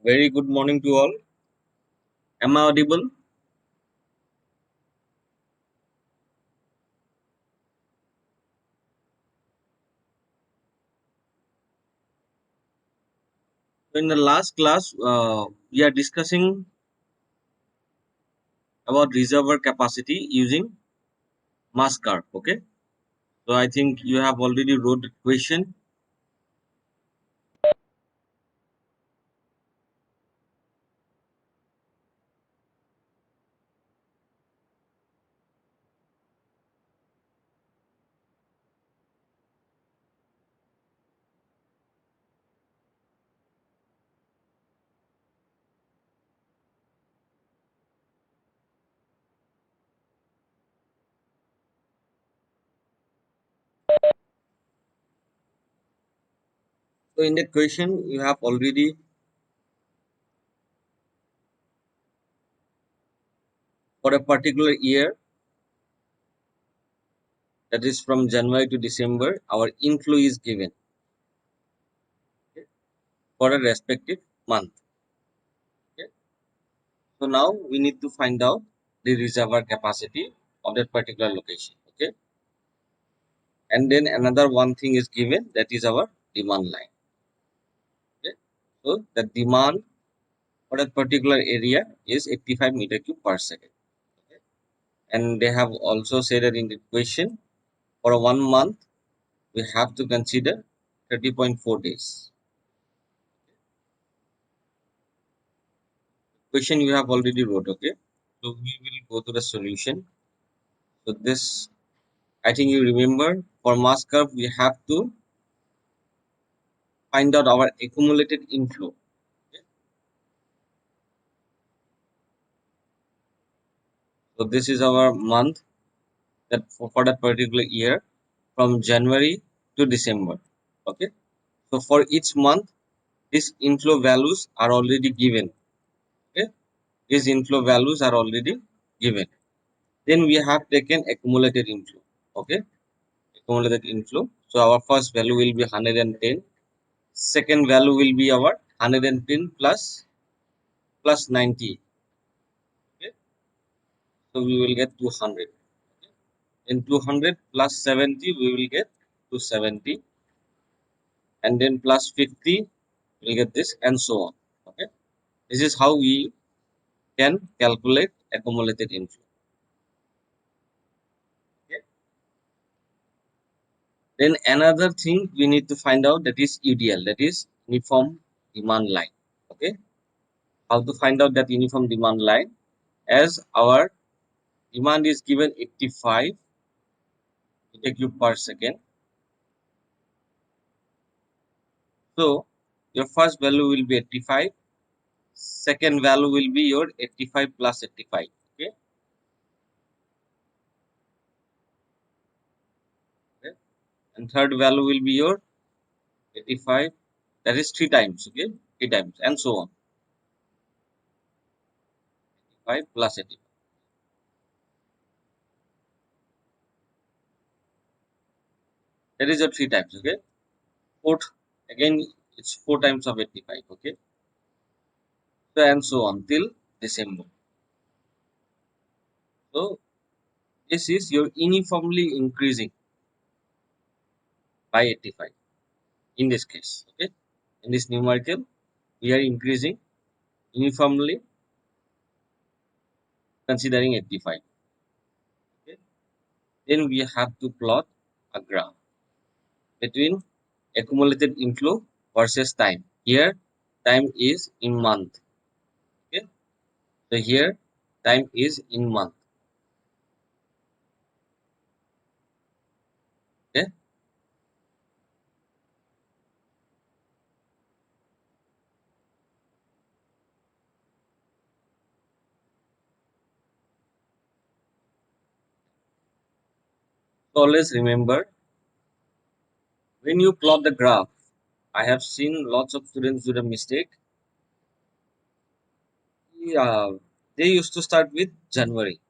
Very good morning to all. Am I audible? In the last class, we are discussing about reservoir capacity using mass curve. Okay, so I think you have already wrote the question. So in that question, you have already for a particular year, that is from January to December, our inflow is given, okay, for a respective month. Okay. So now we need to find out the reservoir capacity of that particular location. Okay, and then another one thing is given, that is our demand line. Okay. So the demand for that particular area is 85 meter cube per second. Okay. And they have also said that in the question for 1 month we have to consider 30.4 days. Question you have already wrote. Okay. So we will go to the solution. So this, I think you remember, for mass curve we have to find out our accumulated inflow. Okay. So this is our month that for that particular year from January to December. Okay. So for each month, these inflow values are already given. Okay. These inflow values are already given. Then we have taken accumulated inflow. Okay. Accumulated inflow. So our first value will be 110. Second value will be our 110 plus 90. Okay. So we will get 200. Okay. In 200 plus 70, we will get 270. And then plus 50, we'll get this, and so on. Okay. This is how we can calculate accumulated inflow. Okay. Then another thing we need to find out, that is UDL, that is uniform demand line. Okay. How to find out that uniform demand line? As our demand is given 85 meter cube per second. So your first value will be 85. Second value will be your 85 plus 85. Okay. Okay. And third value will be your 85. That is three times. Okay. Three times, and so on. 85 plus 85. That is your three times. Okay. Fourth, again it's four times of 85. Okay. So and so on till December. So this is your uniformly increasing by 85 in this case. Okay. In this numerical, we are increasing uniformly considering 85. Okay. Then we have to plot a graph between accumulated inflow versus time. Here time is in month. Okay. So here time is in month. Okay. So always remember, when you plot the graph, I have seen lots of students do the mistake. Yeah, they used to start with January,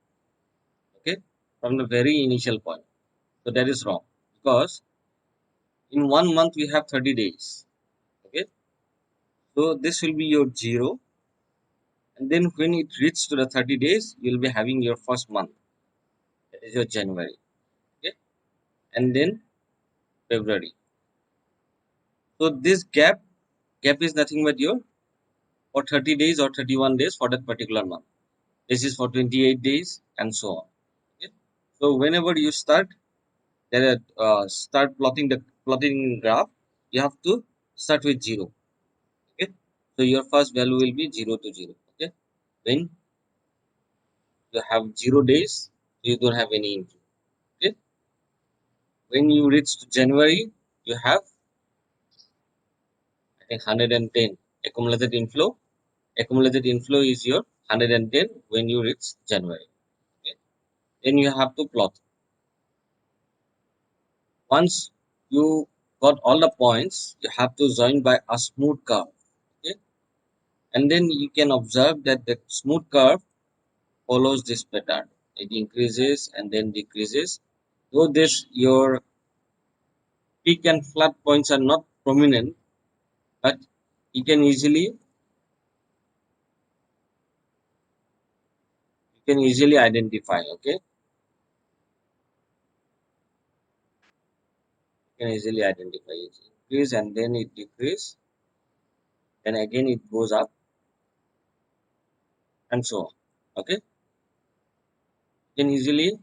okay, from the very initial point. So that is wrong, because in 1 month we have 30 days. Okay, So this will be your 0, and then when it reaches to the 30 days, you will be having your first month, that is your January, okay, and then February. So this gap is nothing but your for 30 days or 31 days for that particular month. This is for 28 days and so on. Okay? So whenever you start plotting graph, you have to start with 0. Okay, so your first value will be 0 to 0. Okay, when you have 0 days, you don't have any inflow. Okay, when you reach to January, you have I think 110 accumulated inflow. Accumulated inflow is your 110 when you reach January. Okay, then you have to plot. Once you got all the points, you have to join by a smooth curve. Okay, and then you can observe that the smooth curve follows this pattern. It increases and then decreases. Though this your peak and flat points are not prominent, but you can easily identify. Okay, you can easily identify it increase and then it decrease, then again it goes up and so on. Okay, you can easily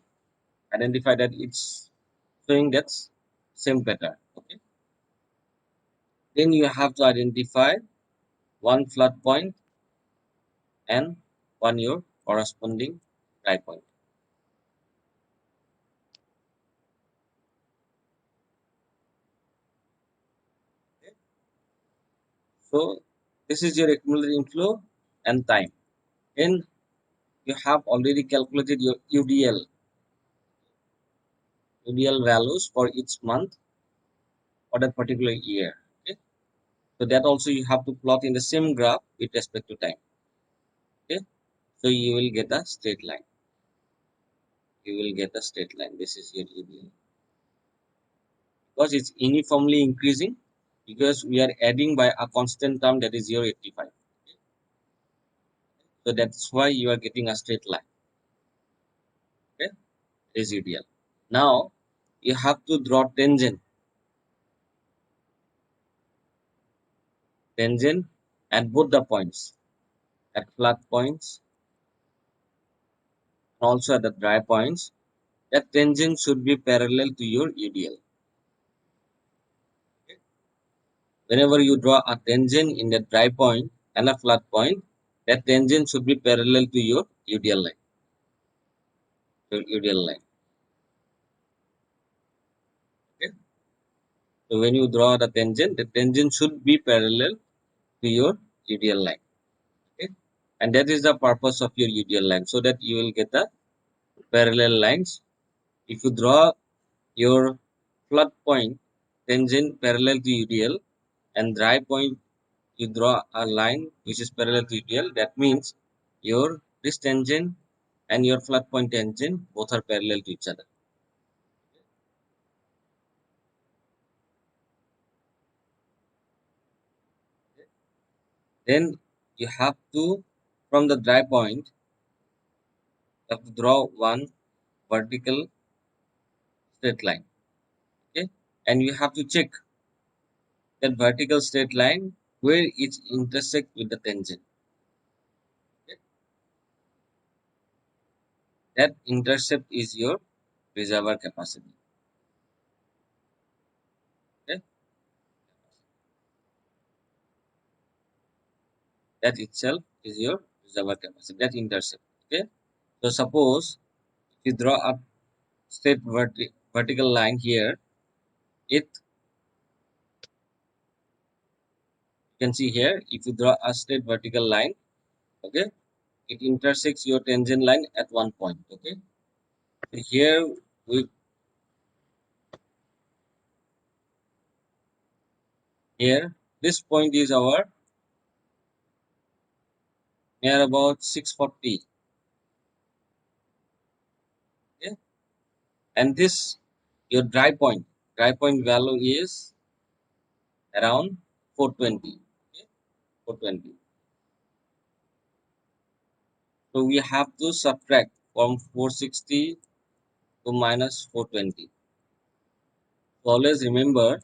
identify that it's showing that same pattern. Okay, then you have to identify one flat point and one your corresponding dry point. Okay? So this is your accumulated inflow and time. Then you have already calculated your UDL values for each month for that particular year. Okay? So that also you have to plot in the same graph with respect to time. Okay? So you will get a straight line. You will get a straight line. This is your UDL because it's uniformly increasing because we are adding by a constant term that is 0.85. So that's why you are getting a straight line. Okay? Residual. Now you have to draw tangent at both the points, at flat points and also at the dry points. That tangent should be parallel to your UDL. Okay? Whenever you draw a tangent in the dry point and a flat point, that tangent should be parallel to your UDL line. Your UDL line. Okay? So when you draw the tangent should be parallel to your UDL line. Okay? And that is the purpose of your UDL line, so that you will get the parallel lines. If you draw your flat point tangent parallel to UDL and dry point you draw a line which is parallel to UDL, that means your this tangent and your flat point tangent both are parallel to each other. Then you have to, from the dry point, you have to draw one vertical straight line. Okay, and you have to check that vertical straight line where it intersect with the tangent. Okay? That intercept is your reservoir capacity. Okay? That itself is your reservoir capacity. That intercept. Okay. So suppose if you draw a straight vertical line here, it you can see here if you draw a straight vertical line, okay, it intersects your tangent line at one point. Okay. So we here this point is our near about 640. Okay, and this your dry point value is around 420. Okay? 420. So we have to subtract from 460 to minus 420. So always remember,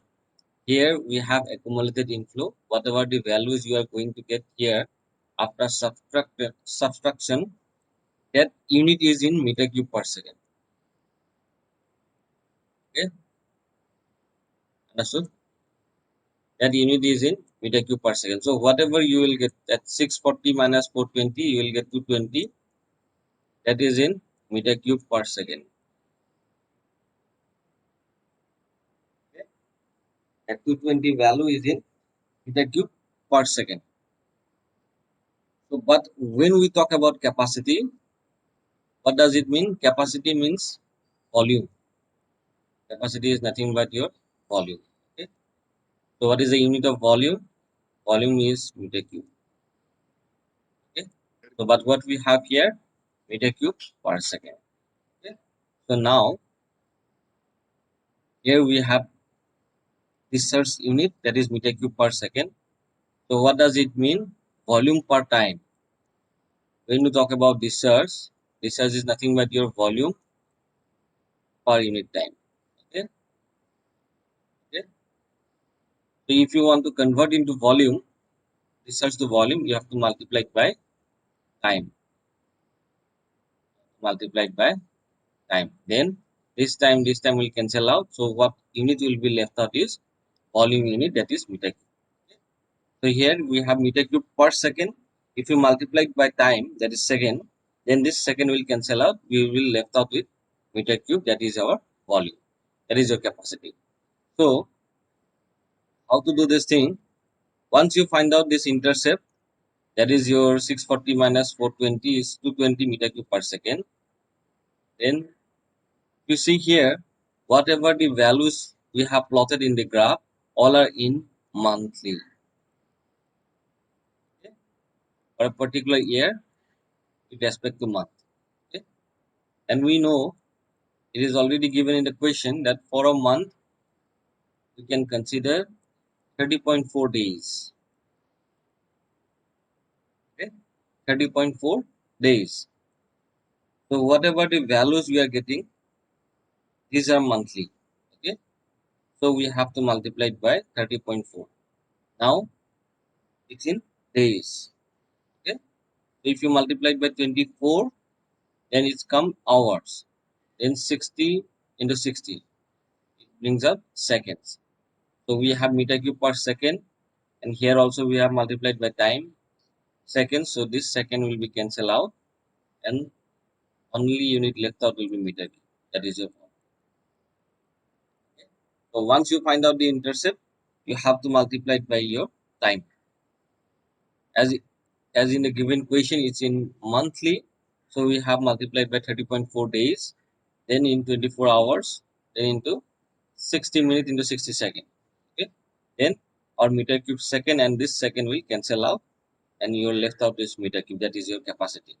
here we have accumulated inflow. Whatever the values you are going to get here after subtraction, that unit is in meter cube per second. Okay, understood? That unit is in meter cube per second. So whatever you will get at 640 minus 420, you will get 220. That is in meter cube per second. Okay, that 220 value is in meter cube per second. So, but when we talk about capacity, what does it mean? Capacity means volume. Capacity is nothing but your volume. Okay. So what is the unit of volume? Volume is meter cube. Okay. So but what we have here, meter cube per second. Okay. So now here we have discharge unit, that is meter cube per second. So what does it mean? Volume per time. When you talk about discharge, discharge is nothing but your volume per unit time. Okay. Okay. So if you want to convert into volume, discharge to volume, you have to multiply it by time. Multiplied by time. Then this time will cancel out. So what unit will be left out is volume unit, that is meter cube. So here we have meter cube per second. If you multiply it by time, that is second, then this second will cancel out. We will left out with meter cube, that is our volume. That is your capacity. So how to do this thing? Once you find out this intercept, that is your 640 minus 420 is 220 meter cube per second. Then you see here, whatever the values we have plotted in the graph, all are in monthly. Okay? For a particular year, with respect to month. Okay? And we know it is already given in the question that for a month, we can consider 30.4 days. Okay? 30.4 days. So whatever the values we are getting, these are monthly. Okay? So we have to multiply it by 30.4. Now it's in days. Okay? So if you multiply it by 24, then it's come hours. Then 60 into 60, it brings up seconds. So we have meter cube per second, and here also we have multiplied by time seconds. So this second will be cancelled out, and only unit left out will be meter cube. That is your point. Okay. So once you find out the intercept, you have to multiply it by your time. As as in the given question, it's in monthly. So we have multiplied by 30.4 days, then in 24 hours, then into 60 minutes into 60 seconds. Okay. Then our meter cube second and this second will cancel out, and you are left out is meter cube, that is your capacity.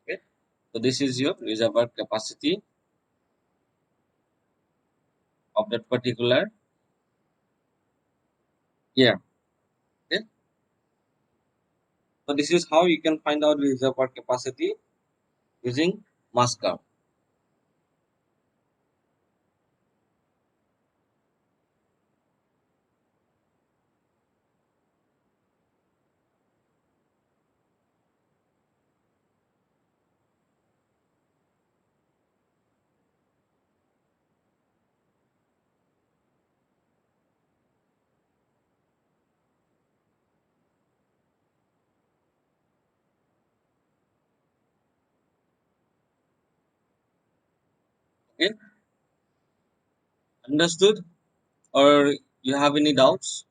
Okay. So this is your reservoir capacity of that particular year. Okay. So this is how you can find out reservoir capacity using mass curve. Okay. Understood? Or you have any doubts?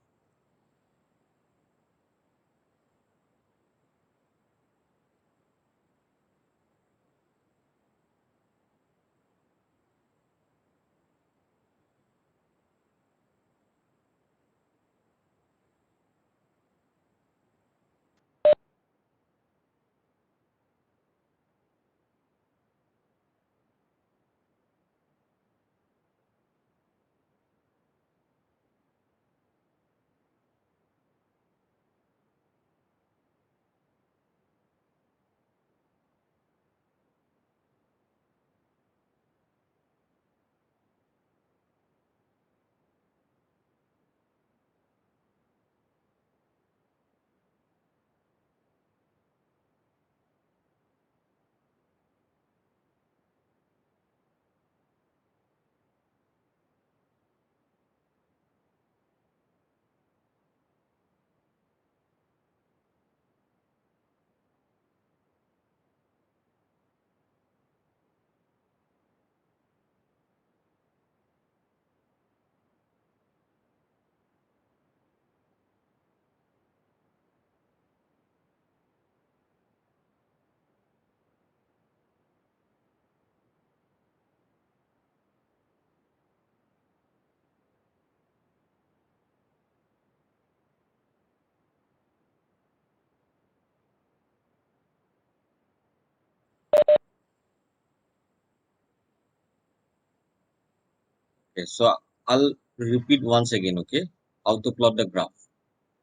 Okay, so I'll repeat once again. Okay, how to plot the graph.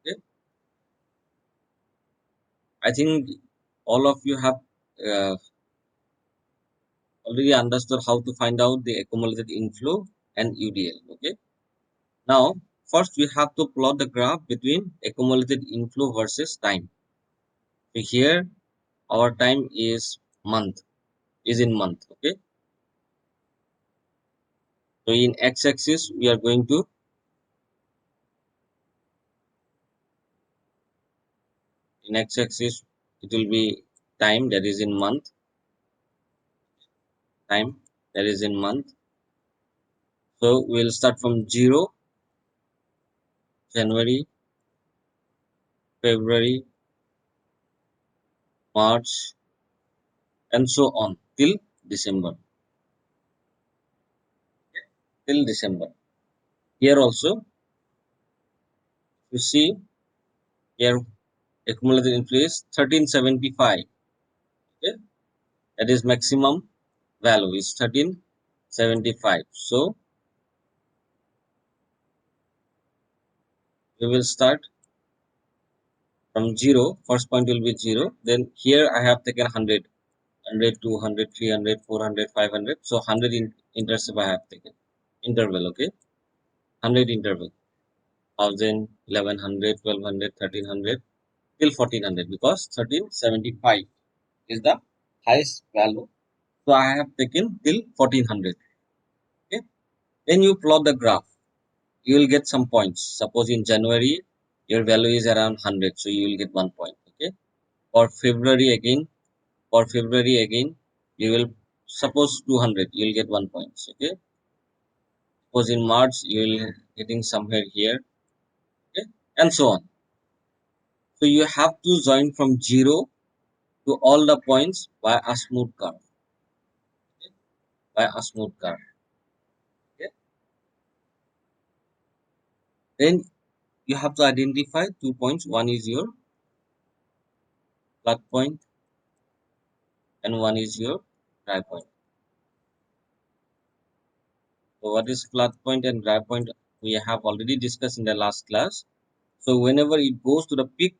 Okay, I think all of you have uh, already understood how to find out the accumulated inflow and UDL. Okay, now first we have to plot the graph between accumulated inflow versus time. So here our time is month, is in month. Okay, so in x-axis we are going to, in x-axis it will be time, that is in month, time that is in month. So we'll start from 0, January, February, March, and so on till December. Till December. Here also, you see here accumulated inflow is 1375. Okay, that is maximum value is 1375. So we will start from 0. First point will be 0. Then here I have taken 100, 100, 200, 300, 400, 500. So 100 intercept I have taken. Interval, okay? 100 interval. 1000, 1100, 1200, 1300 till 1400, because 1375 is the highest value. So I have taken till 1400. Okay. Then you plot the graph. You will get some points. Suppose in January your value is around 100, so you will get 1 point. Okay. For February again, you will, suppose 200, you will get 1 point. Okay. Suppose in March you will getting somewhere here. Okay, and so on. So you have to join from 0 to all the points by a smooth curve. Okay? By a smooth curve. Okay? Then you have to identify 2 points. One is your plot point and one is your dry point. So what is plot point and dry point? We have already discussed in the last class. So whenever it goes to the peak,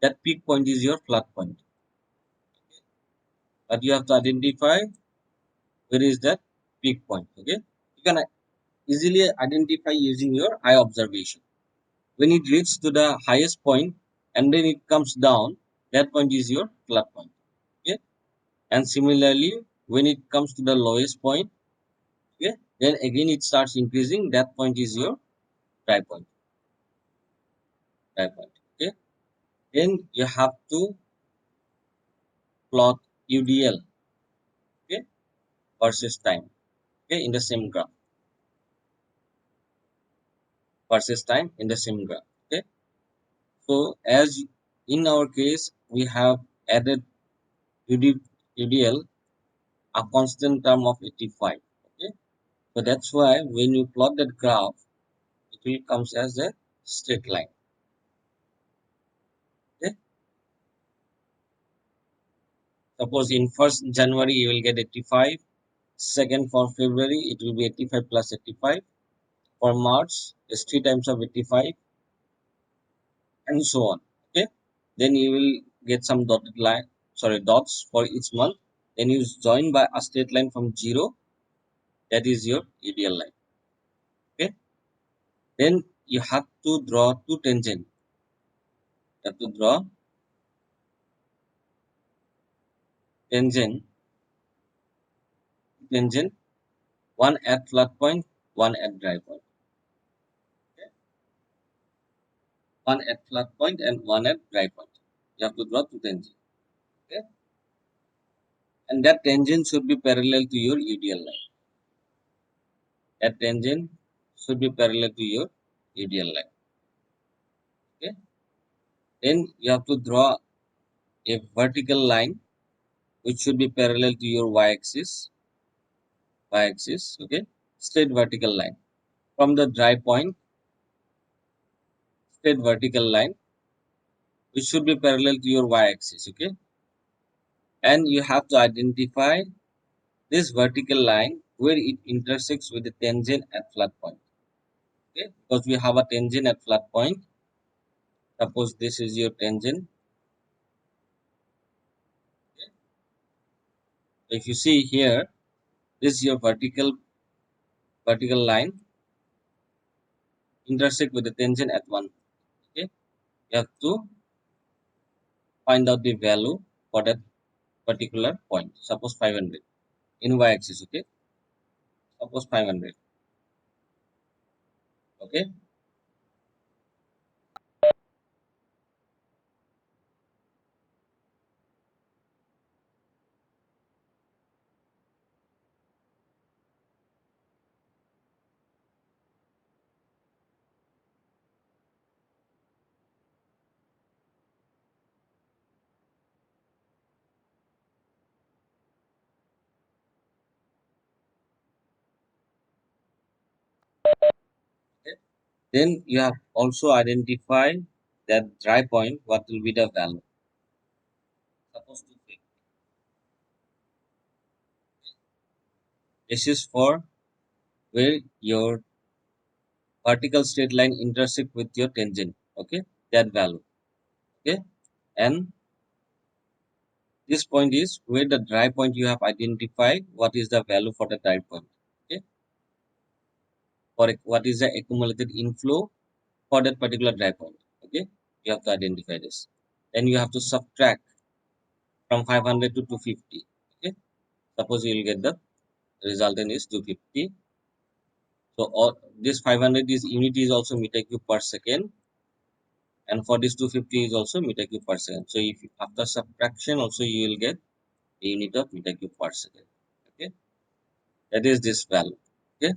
that peak point is your plot point. But you have to identify where is that peak point. Okay? You can easily identify using your eye observation. When it reaches to the highest point and then it comes down, that point is your plot point. Okay, and similarly when it comes to the lowest point, okay, then again it starts increasing, that point is your dry point. Okay, then you have to plot UDL, okay, versus time, okay, in the same graph, versus time in the same graph. Okay, so as in our case we have added UDL, a constant term of 85. Okay, so that's why when you plot that graph, it will comes as a straight line. Okay, suppose in 1st January you will get 85. Second for February it will be 85 plus 85. For March is 3 times of 85, and so on. Okay, then you will get some dotted line, sorry, dots for each month. Then you join by a straight line from 0. That is your ideal line. Okay, then you have to draw two tangent. You have to draw tangent, tangent, one at flat point, one at dry point. Okay? One at flat point and one at dry point. You have to draw two tangents. Okay? And that tangent should be parallel to your UDL line. That tangent should be parallel to your UDL line. Okay? Then you have to draw a vertical line which should be parallel to your y-axis. Y-axis. Okay? Straight vertical line. From the dry point, straight vertical line which should be parallel to your y-axis. Okay? And you have to identify this vertical line where it intersects with the tangent at flat point. Okay, because we have a tangent at flat point. Suppose this is your tangent. Okay. If you see here, this is your vertical line intersect with the tangent at one. Okay, you have to find out the value for that particular point. Suppose 500 in y-axis. Okay, suppose 500. Okay, okay. Then you have also identified that dry point. What will be the value? Suppose 250. This is for where your vertical straight line intersect with your tangent. Okay, that value. Okay, and this point is where the dry point you have identified. What is the value for the dry point? Okay, for what is the accumulated inflow for that particular dry point? Okay, you have to identify this. Then you have to subtract from 500 to 250. Okay, suppose you will get the resultant is 250. So all this 500 is unit is also meter cube per second, and for this 250 is also meter cube per second. So if after subtraction also you will get a unit of meter cube per second. Okay, that is this value. Okay,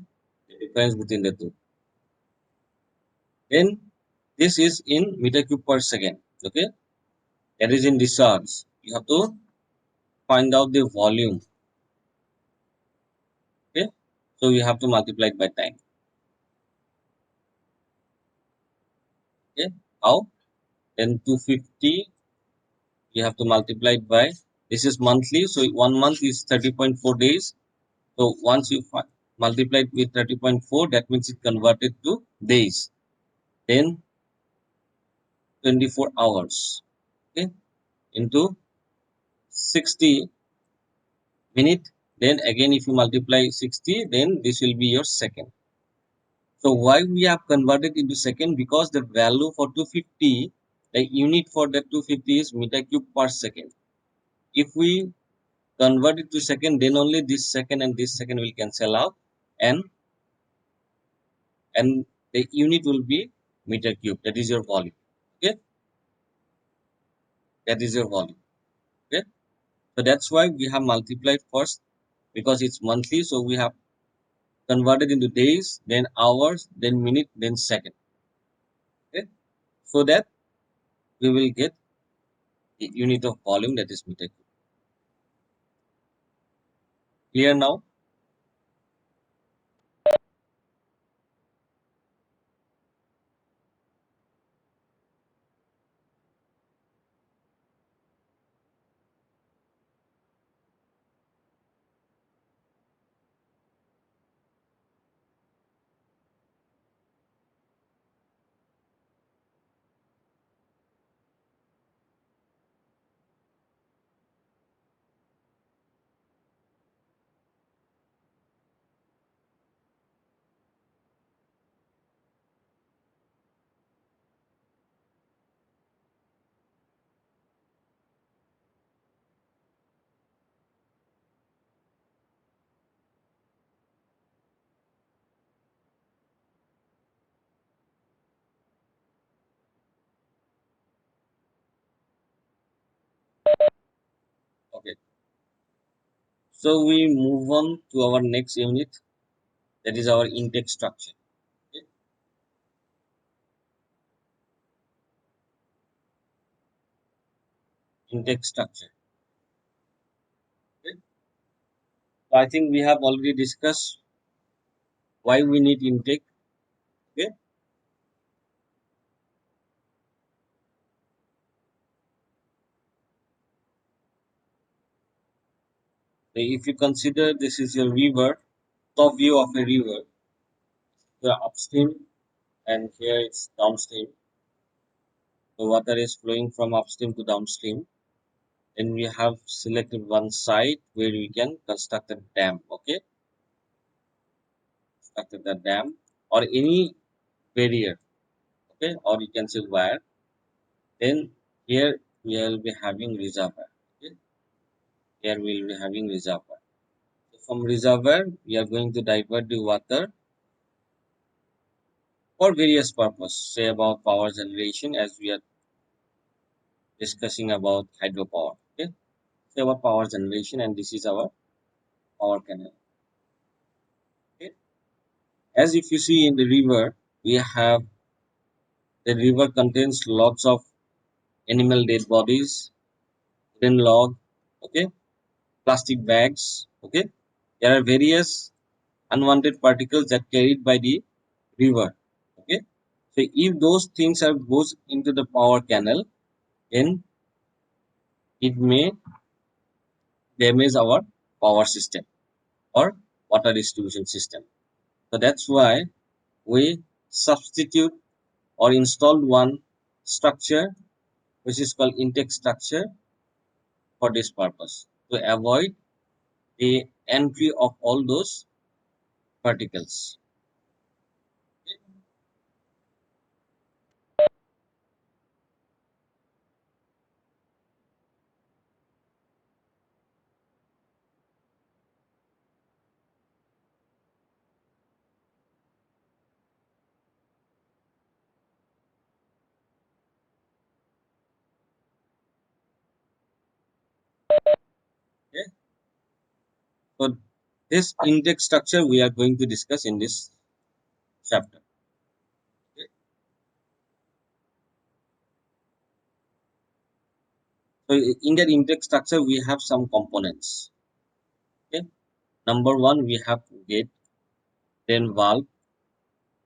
the difference between the two. Then this is in meter cube per second. Okay, that is in discharge. You have to find out the volume. Okay, so you have to multiply it by time. Okay, how? Then 250 you have to multiply it by, this is monthly, so 1 month is 30.4 days. So once you multiply it with 30.4, that means it converted to days. Then 24 hours. Okay, into 60 minute. Then again if you multiply 60, then this will be your second. So why we have converted into second? Because the value for 250, the unit for that 250 is meter cube per second. If we convert it to second, then only this second and this second will cancel out, and the unit will be meter cube. That is your volume. Okay, that is your volume. Okay, so that's why we have multiplied first, because it's monthly, so we have converted into days, then hours, then minute, then second. Okay, so that we will get the unit of volume, that is meter cube. Clear now? Okay, so we move on to our next unit, that is our intake structure. Okay, intake structure. Okay. So I think we have already discussed why we need intake. Okay, so if you consider this is your river, top view of a river. The upstream and here it's downstream. The water is flowing from upstream to downstream. Then we have selected one site where we can construct a dam. Okay, constructed the dam or any barrier. Okay, or you can say wire. Then here we will be having reservoir. Okay, here we will be having reservoir. So from reservoir we are going to divert the water for various purpose. Say about power generation as we are discussing about hydropower. Okay, say about power generation and this is our power canal. Okay, as if you see in the river, we have the river contains lots of animal dead bodies, wooden log, okay, plastic bags, okay. There are various unwanted particles that carried by the river, okay. So if those things are goes into the power canal, then it may damage our power system or water distribution system. So that's why we substitute or installed one structure which is called intake structure for this purpose to avoid the entry of all those particles. Okay. So this intake structure we are going to discuss in this chapter. Okay. So in that intake structure we have some components. Okay. Number one we have gate, then valve,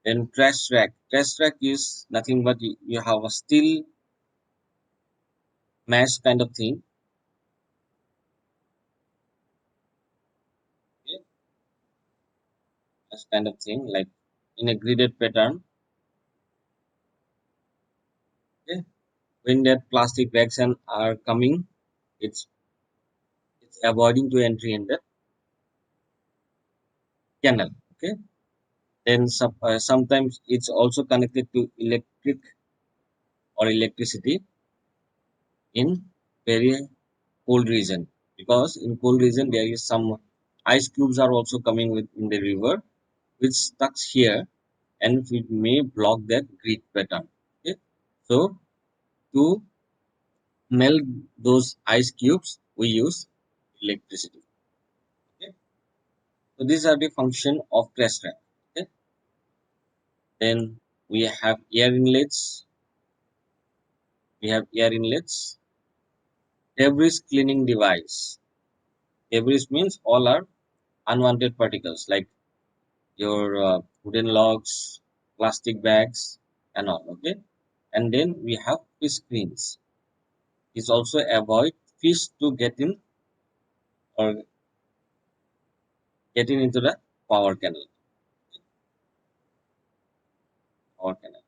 then trash rack. Trash rack is nothing but you have a steel mesh kind of thing. Okay. Mesh kind of thing like in a gridded pattern. Okay. When that plastic bags and are coming, it's it's avoiding to entry in the canal. Okay. Then sometimes it's also connected to electric or electricity in very cold region because in cold region there is some ice cubes are also coming with in the river which stucks here and it may block that grid pattern. Okay. So to melt those ice cubes we use electricity. Okay. So these are the function of crash trap. Okay. Then we have air inlets. We have air inlets. Debris cleaning device. Debris means all are unwanted particles like your wooden logs, plastic bags, and all. Okay, and then we have fish screens. This also avoid fish to get in or getting into the power canal. Power canal.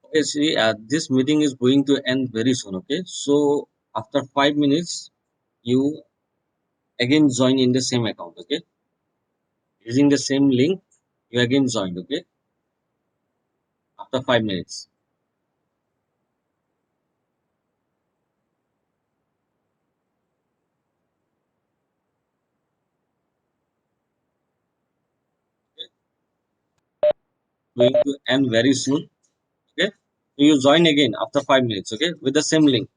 Okay, see, this meeting is going to end very soon. Okay, so after 5 minutes, you again join in the same account. Okay, using the same link, you again join. Okay, after 5 minutes. Okay, going to end very soon. Okay, so you join again after 5 minutes. Okay, with the same link.